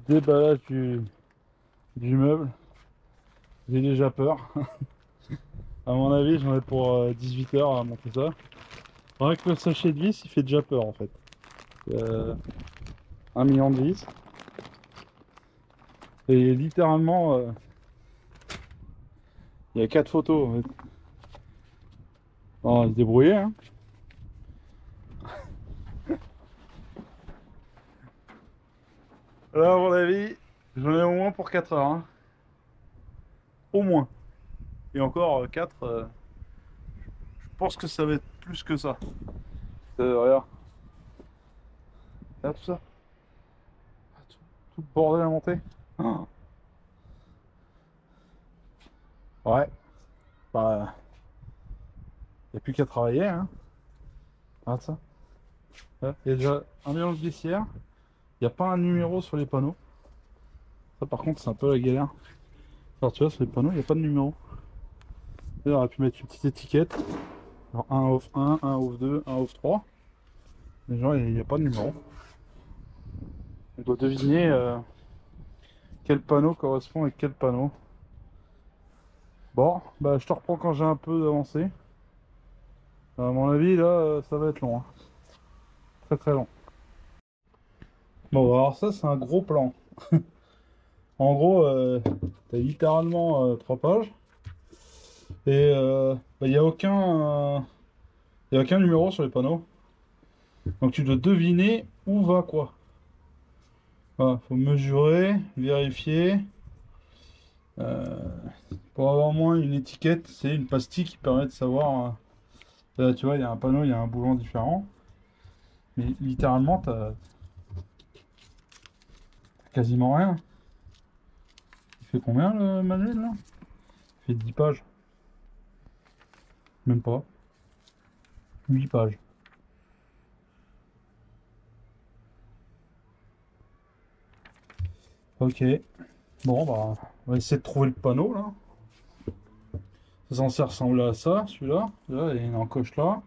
Déballage du meuble. J'ai déjà peur. À mon avis, j'en ai pour 18 heures à monter ça. Rien que le sachet de vis, il fait déjà peur en fait. Euh, 1 million de vis. Et littéralement, il y a 4 photos en fait. On va se débrouiller, hein. Là, à mon avis, j'en ai au moins pour 4 heures, hein. Au moins. Et encore 4, je pense que ça va être plus que ça. Regarde. Regarde tout ça. Ah, tout le bordel à monter. Ah. Ouais. Bah, il n'y a plus qu'à travailler, hein. Regarde ça. Ouais, il y a déjà 1 million de glissières. Il n'y a pas un numéro sur les panneaux. Ça, par contre, c'est un peu la galère. Alors, tu vois, sur les panneaux, il n'y a pas de numéro. Là, on aurait pu mettre une petite étiquette. Alors, un off 1, un off 2, un off 3. Mais genre, il n'y a pas de numéro. On doit deviner quel panneau correspond avec quel panneau. Bon, bah, je te reprends quand j'ai un peu avancé. À mon avis, là, ça va être long, hein. Très très long. Bon, alors ça, c'est un gros plan. En gros, t'as littéralement 3 pages. Et il n'y a y a aucun numéro sur les panneaux. Donc tu dois deviner où va quoi. Voilà, faut mesurer, vérifier. Euh, pour avoir au moins une étiquette, c'est une pastille qui permet de savoir. Là, tu vois, il y a un panneau, il y a un boulon différent. Mais littéralement, t'as quasiment rien. Il fait combien le manuel là? Il fait 10 pages. Même pas. 8 pages. Ok. Bon, bah, on va essayer de trouver le panneau là. C'est censé ressembler à ça, celui-là. Là, il y a une encoche là.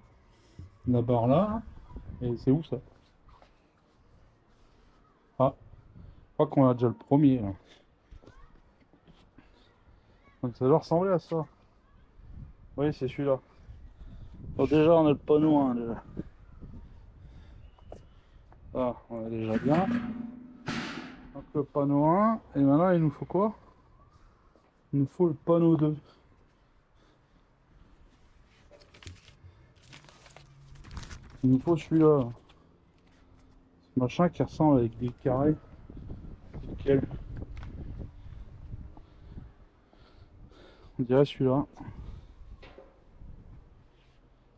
La barre là. Et c'est où ça? Ah, je crois qu'on a déjà le premier là. Donc ça doit ressembler à ça. Oui, c'est celui-là. Bon, déjà, on a le panneau 1 déjà. Ah, on a déjà bien. Donc le panneau 1. Et maintenant, il nous faut quoi? Il nous faut le panneau 2. Il nous faut celui-là. Ce machin qui ressemble avec des carrés. Lequel? On dirait celui-là.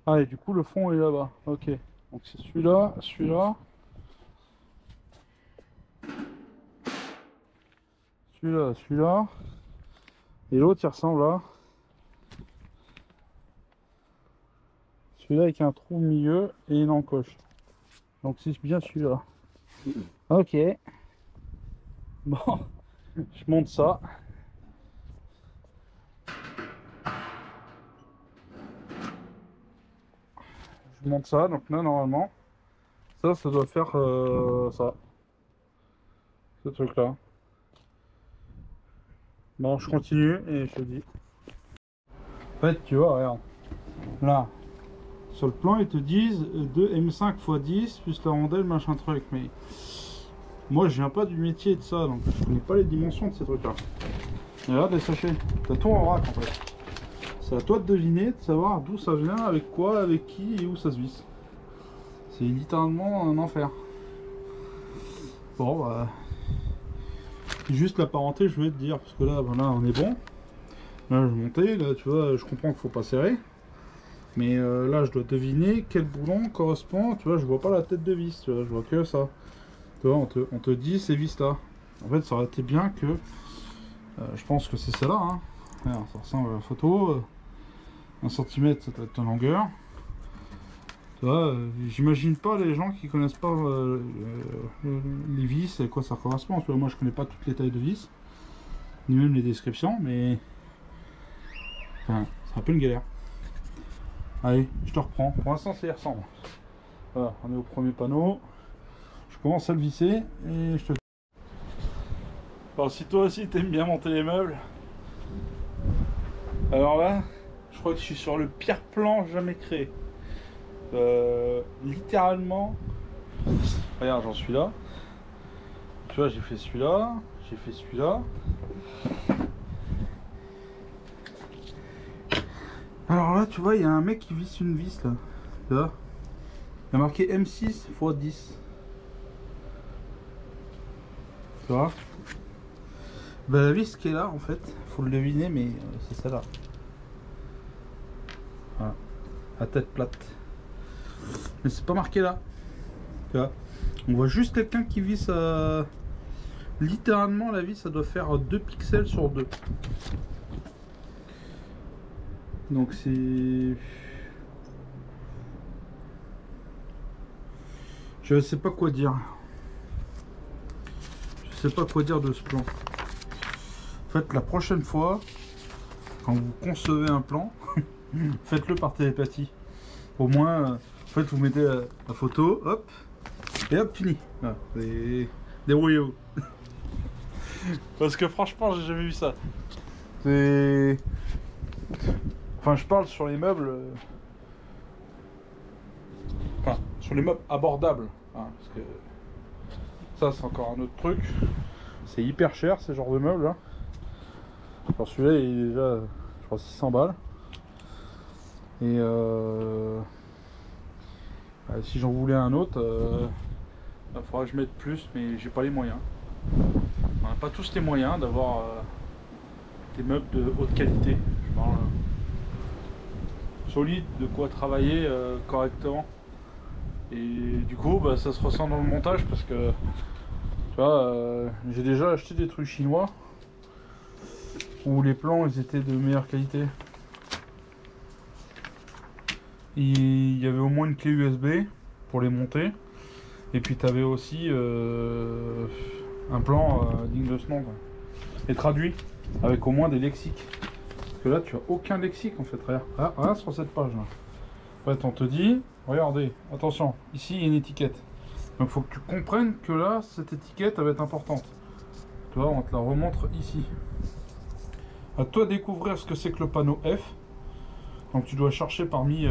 Ah, et du coup, le fond est là-bas. Ok. Donc c'est celui-là, celui-là, celui-là, celui-là. Et l'autre, il ressemble à celui-là avec un trou au milieu et une encoche. Donc c'est bien celui-là. Ok. Bon, je monte ça. Je monte ça. Donc là, normalement, ça doit faire ça. Ce truc-là. Bon, je continue et je te dis. En fait, tu vois, regarde. Là, sur le plan, ils te disent 2 M5 x 10 plus la rondelle, machin truc. Mais moi, je viens pas du métier de ça, donc je connais pas les dimensions de ces trucs-là. Et regarde les sachets. T'as tout en vrac en fait. C'est à toi de deviner, de savoir d'où ça vient, avec quoi, avec qui et où ça se visse. C'est littéralement un enfer. Bon, bah. Juste la parenté, je vais te dire, parce que là, voilà, on est bon. Là, je montais, là, tu vois, je comprends qu'il faut pas serrer. Mais là, je dois deviner quel boulon correspond. Tu vois, je vois pas la tête de vis, tu vois, je vois que ça. Tu vois, on te dit ces vis-là. En fait, ça aurait été bien que. Je pense que c'est celle-là, hein. Alors, ça ressemble à la photo. 1 centimètre, ça doit être ta longueur. Tu vois, j'imagine pas les gens qui connaissent pas les vis et à quoi ça correspond. Tu vois, moi, je connais pas toutes les tailles de vis, ni même les descriptions, mais. Enfin, c'est un peu une galère. Allez, je te reprends. Pour l'instant, ça y ressemble. Voilà, on est au premier panneau. commence à le visser et je te... Alors si toi aussi t'aimes bien monter les meubles, alors là, je crois que je suis sur le pire plan jamais créé. Littéralement, regarde, j'en suis là. Tu vois, j'ai fait celui-là, j'ai fait celui-là. Alors là, tu vois, il y a un mec qui visse une vis là. Tu vois, il y a marqué M6 x 10. Tu vois, bah, la vis qui est là en fait, faut le deviner, mais c'est celle-là. Voilà, à tête plate. Mais c'est pas marqué là. Tu vois, on voit juste quelqu'un qui visse littéralement la vis, ça doit faire 2 pixels sur 2. Donc c'est... Je sais pas quoi dire. Je sais pas quoi dire de ce plan. En fait, la prochaine fois, quand vous concevez un plan, faites-le par télépathie. Au moins, en fait, vous mettez la photo, hop, et hop, fini. Voilà, débrouillez-vous. Parce que franchement, j'ai jamais vu ça. C'est... Enfin, je parle sur les meubles... Enfin, sur les meubles abordables. Hein, parce que ça, c'est encore un autre truc. C'est hyper cher, ces genres de meubles. Hein. Alors celui-là, il est déjà, je crois, 600 balles. Et si j'en voulais un autre, il faudra que je mette plus, mais j'ai pas les moyens. On n'a pas tous les moyens d'avoir des meubles de haute qualité. Je parle solide, de quoi travailler correctement. Et du coup, bah, ça se ressent dans le montage parce que tu vois, j'ai déjà acheté des trucs chinois où les plans ils étaient de meilleure qualité. Il y avait au moins une clé USB pour les monter. Et puis tu avais aussi un plan digne de ce nom, quoi. Et traduit avec au moins des lexiques. Parce que là tu as aucun lexique en fait. Regarde sur cette page là. En fait on te dit, regardez, attention, ici il y a une étiquette. Donc il faut que tu comprennes que là cette étiquette elle va être importante. Tu vois, on te la remontre ici. À toi de découvrir ce que c'est que le panneau F. Donc tu dois chercher parmi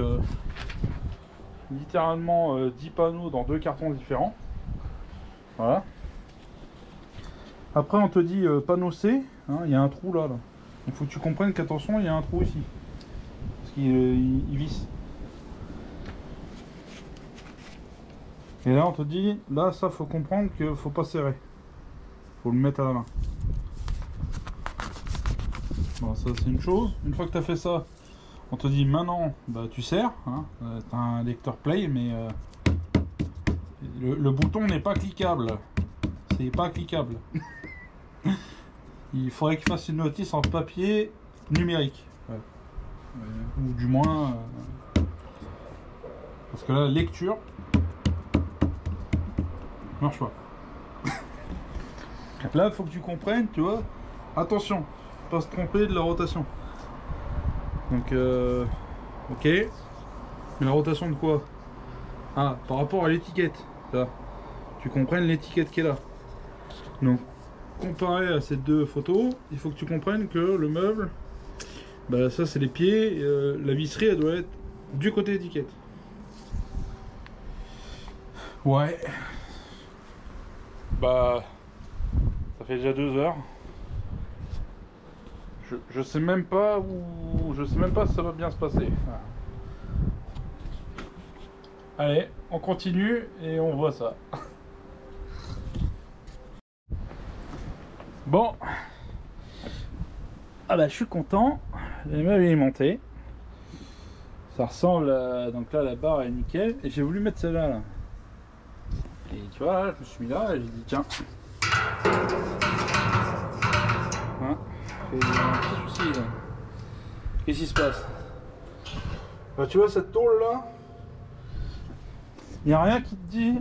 littéralement 10 panneaux dans 2 cartons différents. Voilà. Après on te dit panneau C, hein, il y a un trou là. Il faut que tu comprennes qu'attention, il y a un trou ici. Parce qu'il visse. Et là on te dit, là ça faut comprendre qu'il faut pas serrer. Faut le mettre à la main. Bon, ça c'est une chose. Une fois que tu as fait ça, on te dit maintenant bah, tu serres. Hein. Tu as un lecteur play, mais le bouton n'est pas cliquable. C'est pas cliquable. Il faudrait qu'il fasse une notice en papier numérique. Ouais. Ou du moins. Parce que là, la lecture marche pas. Là, il faut que tu comprennes, tu vois. Attention, pas se tromper de la rotation. Donc, ok. Mais la rotation de quoi? Ah, par rapport à l'étiquette. Tu comprennes l'étiquette qui est là. Donc, comparé à ces deux photos, il faut que tu comprennes que le meuble, bah, ça c'est les pieds. La visserie, elle doit être du côté étiquette. Ouais. Bah, ça fait déjà 2 heures. Je sais même pas où, je sais même pas si ça va bien se passer. Voilà. Allez, on continue et on voit ça. Bon. Ah bah je suis content. Le meuble est monté. Ça ressemble à... Donc là la barre est nickel. Et j'ai voulu mettre celle-là là. Et tu vois, là, je me suis mis là et j'ai dit tiens. Hein, et un petit souci là. Qu'est-ce qui se passe? Bah, tu vois cette tôle là, il n'y a rien qui te dit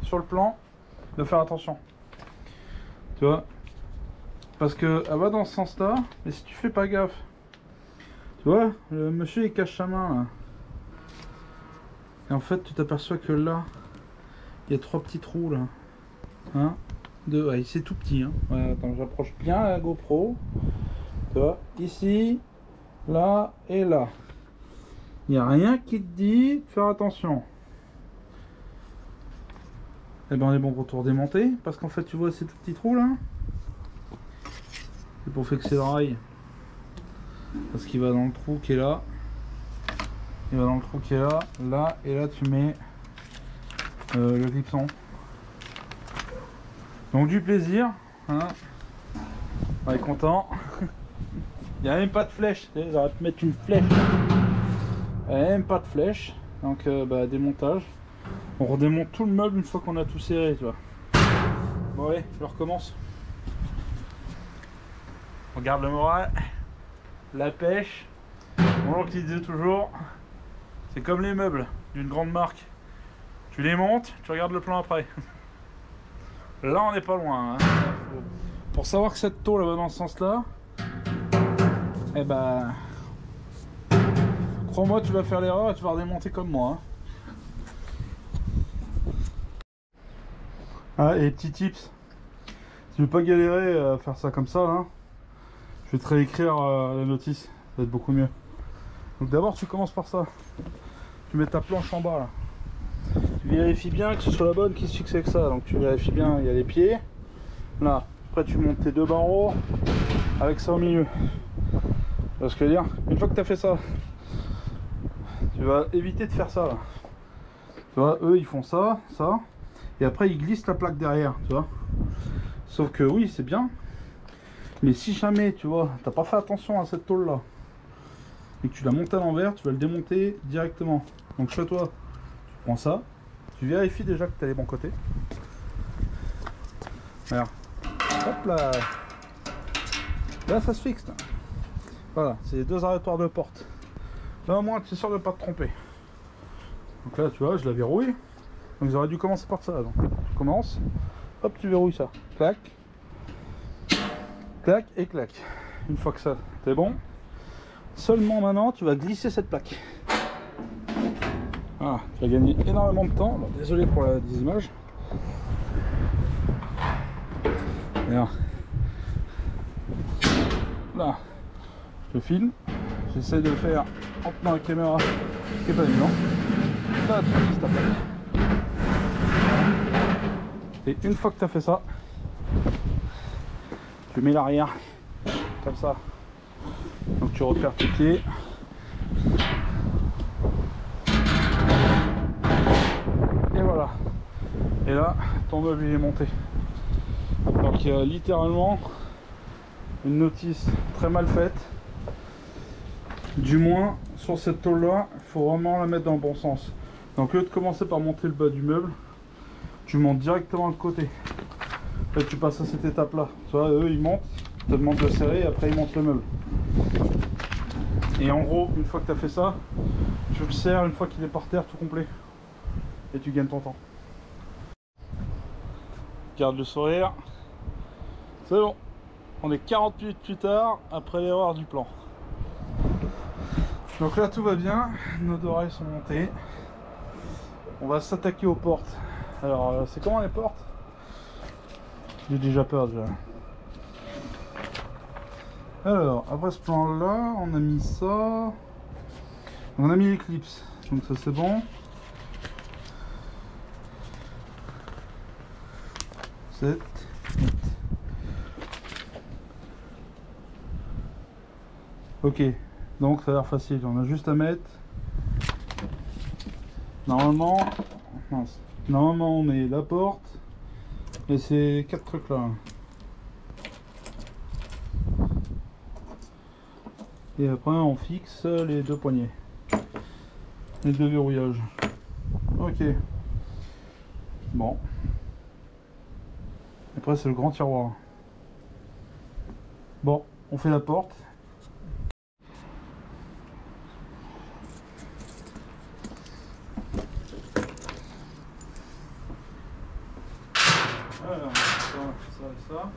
sur le plan de faire attention. Tu vois, parce que elle va dans ce sens là, mais si tu fais pas gaffe, tu vois, le monsieur il cache sa main là. Et en fait tu t'aperçois que là, Il y a 3 petits trous là. 1, 2, ouais, c'est tout petit. Hein. Ouais, attends, j'approche bien la GoPro. Tu vois, ici, là et là. Il n'y a rien qui te dit de faire attention. Et ben on est bon pour tout redémonter. Parce qu'en fait, tu vois ces tout petits trous là. C'est pour fixer le rail. Parce qu'il va dans le trou qui est là. Il va dans le trou qui est là. Là et là, tu mets le clipson. Donc du plaisir. Hein. On est content. Il n'y a même pas de flèche. J'aurais pu mettre une flèche. Il n'y a même pas de flèche. Donc démontage. On redémonte tout le meuble une fois qu'on a tout serré, tu vois. Bon allez, je recommence. On garde le moral. La pêche. Mon oncle il disait toujours, c'est comme les meubles d'une grande marque. Tu les montes, tu regardes le plan après. Là on n'est pas loin. Hein. Pour savoir que cette tôle va dans ce sens-là, eh ben, crois-moi, tu vas faire l'erreur et tu vas redémonter comme moi. Hein. Ah, et petit tips, si tu veux pas galérer à faire ça comme ça, là, je vais te réécrire la notice, ça va être beaucoup mieux. Donc d'abord tu commences par ça, tu mets ta planche en bas là. Tu vérifies bien que ce soit la bonne qui se fixe avec ça, donc tu vérifies bien, il y a les pieds, là, après tu montes tes 2 barreaux avec ça au milieu. Tu vois ce que je veux dire? Une fois que tu as fait ça, tu vas éviter de faire ça là. Tu vois, eux ils font ça, ça. Et après ils glissent la plaque derrière, tu vois. Sauf que oui, c'est bien. Mais si jamais, tu vois, t'as pas fait attention à cette tôle là, et que tu l'as monté à l'envers, tu vas le démonter directement. Donc chez toi, tu prends ça, tu vérifies déjà que tu as les bons côtés. Regarde. Hop là. Là ça se fixe. Là. Voilà, c'est les 2 arrêtoirs de porte. Là au moins tu es sûr de ne pas te tromper. Donc là tu vois, je la verrouille. Donc j'aurais dû commencer par ça. Donc tu commences, hop, tu verrouilles ça. Clac, clac et clac. Une fois que ça, c'est bon. Seulement maintenant, tu vas glisser cette plaque. Voilà, tu vas gagner énormément de temps. Alors, désolé pour la désimage. Là, je te filme. J'essaie de le faire en tenant la caméra, qui n'est pas évident. Là, tu glisses ta plaque. Et une fois que tu as fait ça, tu mets l'arrière comme ça. Donc tu repères tes pieds. Et voilà. Et là, ton meuble il est monté. Donc il y a littéralement une notice très mal faite. Du moins, sur cette tôle là, il faut vraiment la mettre dans le bon sens. Donc au lieu de commencer par monter le bas du meuble, tu montes directement le côté. Là, tu passes à cette étape là. Tu vois, eux ils montent, te demandent de serrer et après ils montent le meuble. Et en gros, une fois que tu as fait ça, tu le serres une fois qu'il est par terre tout complet. Et tu gagnes ton temps. Garde le sourire. C'est bon. On est 40 minutes plus tard après l'erreur du plan. Donc là tout va bien. Nos oreilles sont montées. On va s'attaquer aux portes. Alors c'est comment les portes? J'ai déjà peur déjà. Alors, après ce plan là, on a mis ça. On a mis l'éclipse. Donc ça c'est bon. 7, 8. Ok, donc ça a l'air facile. On a juste à mettre. Normalement, mince. Normalement on met la porte et ces 4 trucs là. Et après on fixe les 2 poignées, les 2 verrouillages. Ok. Bon. Après c'est le grand tiroir. Bon, on fait la porte. Alors, ça et ça.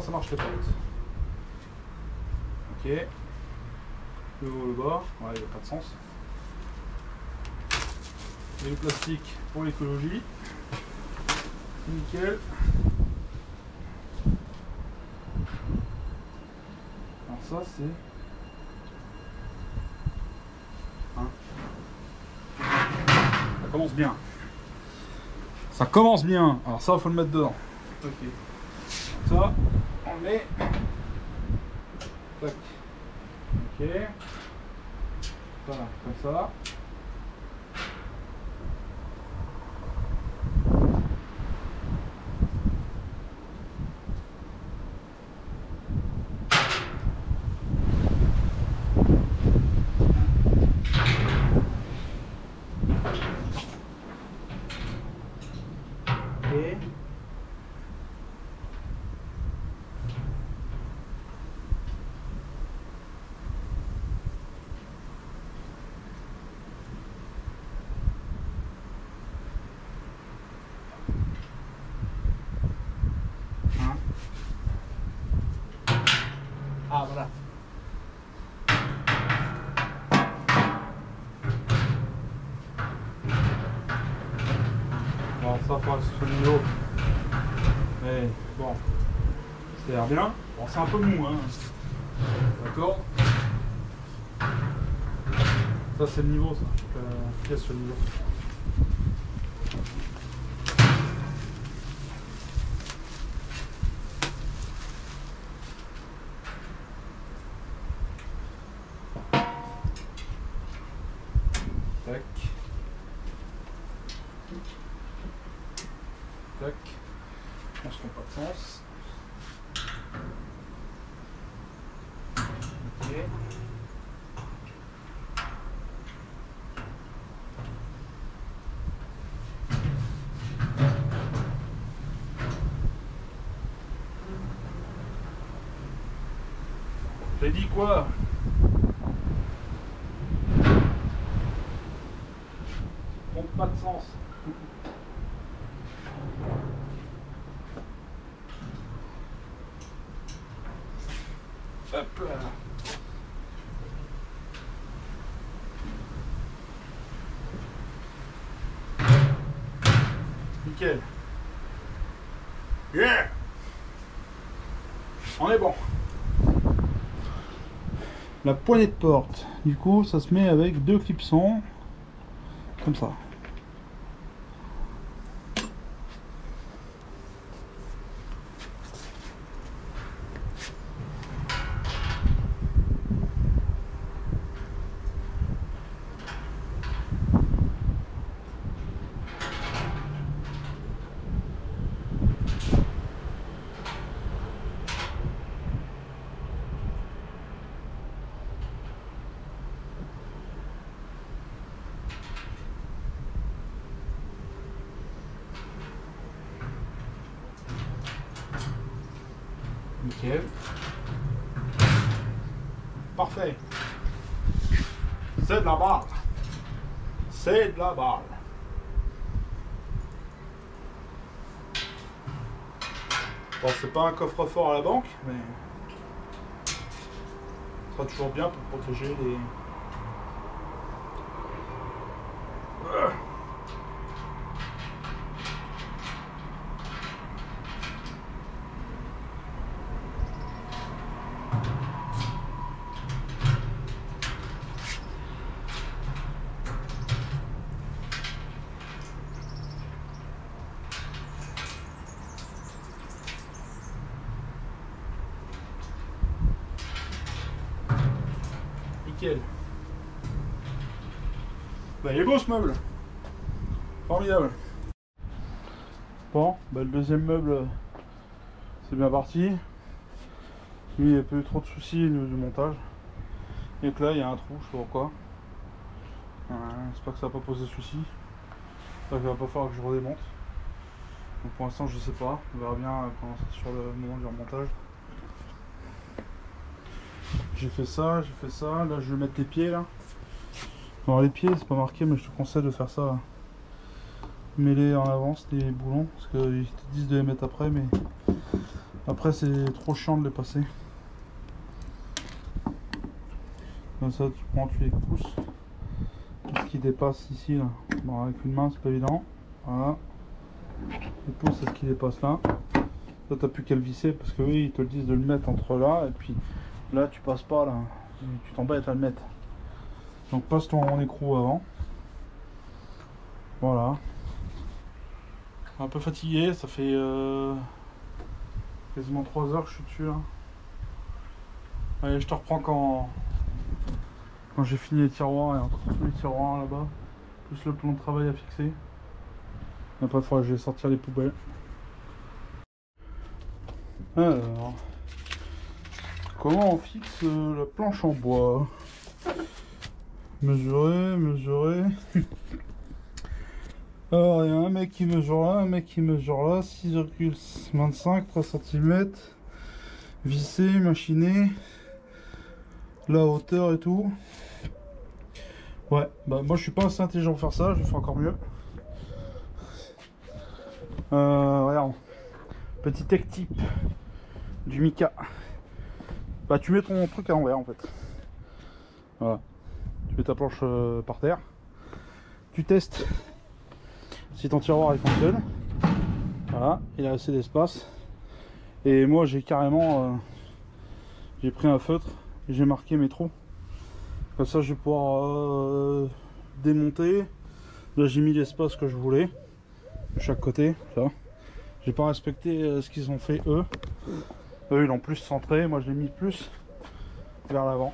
ça marche les portes. Ok. Le haut, le bas. Ouais, il n'y a pas de sens. Et le plastique pour l'écologie. Nickel. Alors ça c'est... Hein, ça commence bien. Ça commence bien. Alors ça, il faut le mettre dedans. Ok. Ça, on le met. Tac. Ok. Voilà, comme ça. Et hein. Ah voilà. Bon, ça faudra que ce soit le niveau. Mais bon, ça a l'air bien. Bon, c'est un peu mou, hein. D'accord. Ça, c'est le niveau, ça. Pièce sur le niveau. Tac. Tac. Je pense qu'on n'a pas de sens. Ok. J'ai dit quoi? Bon, pas de sens. Hop là. Nickel. Yeah. On est bon. La poignée de porte, du coup, ça se met avec deux clipsons, comme ça. Nickel. Parfait. C'est de la balle. C'est de la balle. Bon, c'est pas un coffre-fort à la banque, mais ce sera toujours bien pour protéger les... Nickel. Bah, il est beau ce meuble. Formidable. Bon, bah, le deuxième meuble, c'est bien parti. Lui, il n'y a pas eu trop de soucis au niveau du montage. Et que là, il y a un trou, je sais pas pourquoi. J'espère que ça va pas poser de soucis. J'espère qu'il va pas falloir que je redémonte. Donc pour l'instant, je sais pas. On verra bien quand on sera sur le moment du remontage. J'ai fait ça, j'ai fait ça. Là, je vais mettre les pieds là. Alors les pieds, c'est pas marqué, mais je te conseille de faire ça là. Mêler en avance les boulons, parce qu'ils te disent de les mettre après, mais Après c'est trop chiant de les passer. Comme ça tu prends, tu les pousses. Ce qui dépasse ici là. Bon, avec une main c'est pas évident. Voilà. Tu pousses ce qui dépasse là. Toi t'as plus qu'à le visser parce que oui ils te le disent de le mettre entre là et puis là tu passes pas là. Et tu t'embêtes à le mettre. Donc passe ton écrou avant. Voilà. Un peu fatigué, ça fait quasiment 3 heures que je suis dessus là. Allez, je te reprends quand j'ai fini les tiroirs et encore tous les tiroirs là-bas. Plus le plan de travail à fixer. Après, il faudra que je vais sortir les poubelles. Alors, comment on fixe la planche en bois? Mesurer, mesurer. Alors, il y a un mec qui mesure là, un mec qui mesure là, 6,25, 3 cm. Visser, machiner. La hauteur et tout. Ouais, bah moi je suis pas assez intelligent pour faire ça, je fais encore mieux. Regarde. Petit tech tip du Mika. Bah tu mets ton truc à l'envers en fait. Voilà. Tu mets ta planche par terre. Tu testes si ton tiroir il fonctionne. Voilà, il a assez d'espace. Et moi j'ai carrément j'ai pris un feutre et j'ai marqué mes trous. Comme ça je vais pouvoir démonter. Là j'ai mis l'espace que je voulais. De chaque côté, ça. J'ai pas respecté ce qu'ils ont fait eux. Eux ils l'ont plus centré, moi je l'ai mis plus vers l'avant.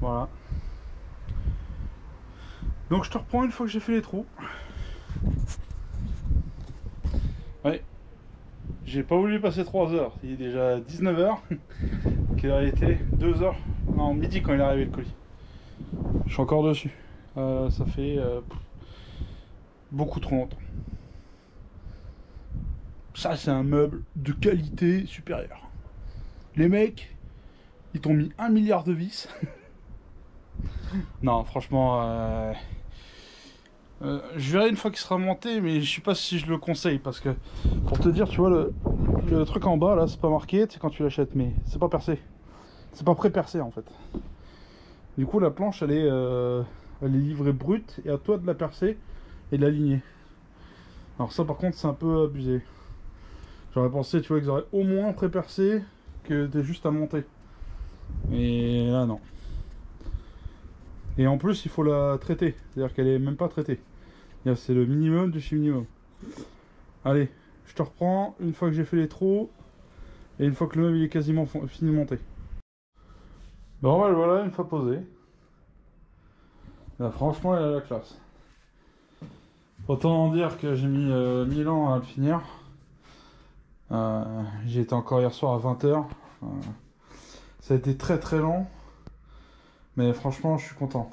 Voilà. Donc je te reprends une fois que j'ai fait les trous. Ouais. J'ai pas voulu passer 3 heures. Il est déjà 19 h. Quelle heure il était 2 heures. Non, midi quand il est arrivé le colis. Je suis encore dessus. Ça fait beaucoup trop longtemps. Ça c'est un meuble de qualité supérieure. Les mecs, ils t'ont mis 1 milliard de vis. Non, franchement, je verrai une fois qu'il sera monté, mais je sais pas si je le conseille parce que pour te dire, tu vois, le truc en bas là, c'est pas marqué, c'est quand tu l'achètes, mais c'est pas percé, c'est pas pré-percé en fait. Du coup, la planche elle est livrée brute et à toi de la percer et de l'aligner. Alors ça, par contre, c'est un peu abusé. J'aurais pensé, tu vois, qu'ils auraient au moins pré-percé que t'es juste à monter. Et là, non. Et en plus, il faut la traiter, c'est-à-dire qu'elle est même pas traitée. C'est le minimum de chez minimum. Allez, je te reprends une fois que j'ai fait les trous et une fois que le meuble il est quasiment fini de monter. Bon, ben voilà, une fois posé. Là, franchement, il a la classe. Autant en dire que j'ai mis 1000 ans à le finir. J'ai été encore hier soir à 20 h. Ça a été très très long. Mais franchement, je suis content.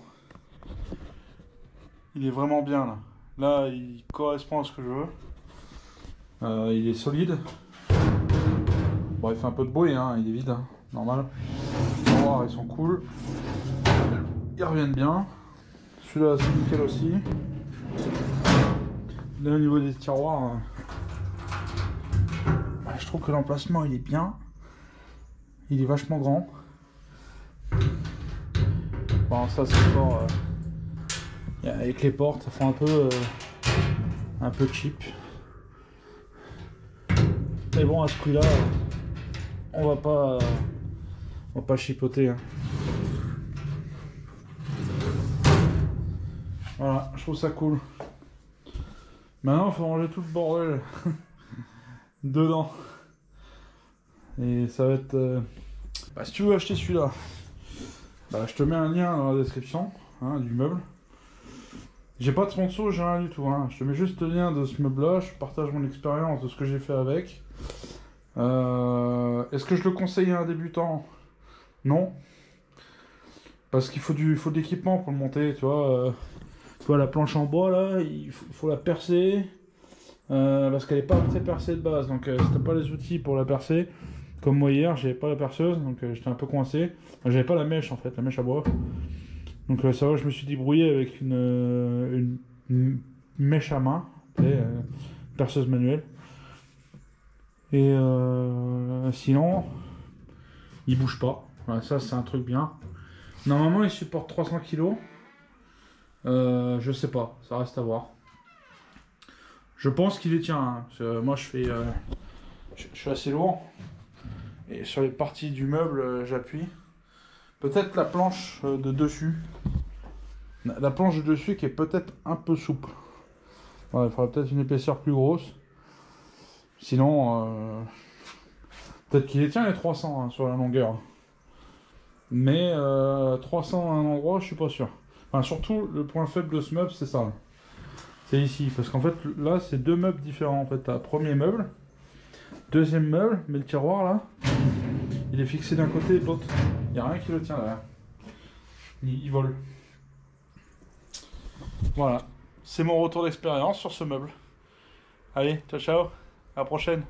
Il est vraiment bien là. Là, il correspond à ce que je veux. Il est solide. Bon, il fait un peu de bruit, hein, il est vide, hein, normal. Les tiroirs, ils sont cool. Ils reviennent bien. Celui-là, c'est nickel aussi. Là, au niveau des tiroirs, je trouve que l'emplacement, il est bien. Il est vachement grand. Bon, ça, c'est fort. Avec les portes, ça fait un peu cheap. Mais bon, à ce prix-là, on va pas chipoter. Hein. Voilà, je trouve ça cool. Maintenant, il faut ranger tout le bordel dedans. Et ça va être... Bah, si tu veux acheter celui-là, bah, je te mets un lien dans la description du meuble. J'ai pas de sponsor, j'ai rien du tout. Hein. Je te mets juste le lien de ce meuble-là, je partage mon expérience de ce que j'ai fait avec. Est-ce que je le conseille à un débutant? Non. Parce qu'il faut de l'équipement pour le monter, tu vois. Tu vois la planche en bois là, il faut la percer. Parce qu'elle est pas très percée de base. Donc si t'as pas les outils pour la percer, comme moi hier, j'avais pas la perceuse, donc j'étais un peu coincé. J'avais pas la mèche en fait, la mèche à bois. Donc ça va, je me suis débrouillé avec une mèche à main, perceuse manuelle. Et sinon, il bouge pas. Voilà, ça c'est un truc bien. Normalement il supporte 300 kg. Je sais pas, ça reste à voir. Je pense qu'il les tient, hein, parce que moi je suis assez lourd. Et sur les parties du meuble, j'appuie. Peut-être la planche de dessus. La planche de dessus qui est peut-être un peu souple. Ouais, il faudrait peut-être une épaisseur plus grosse. Sinon, peut-être qu'il les tient les 300 hein, sur la longueur. Mais 300 à un endroit, je suis pas sûr. Enfin, surtout, le point faible de ce meuble, c'est ça. C'est ici. Parce qu'en fait, là, c'est deux meubles différents. En fait, t'as premier meuble, deuxième meuble, mais le tiroir, là, il est fixé d'un côté et de l'autre. Il n'y a rien qui le tient derrière. Il vole. Voilà. C'est mon retour d'expérience sur ce meuble. Allez, ciao ciao. À la prochaine.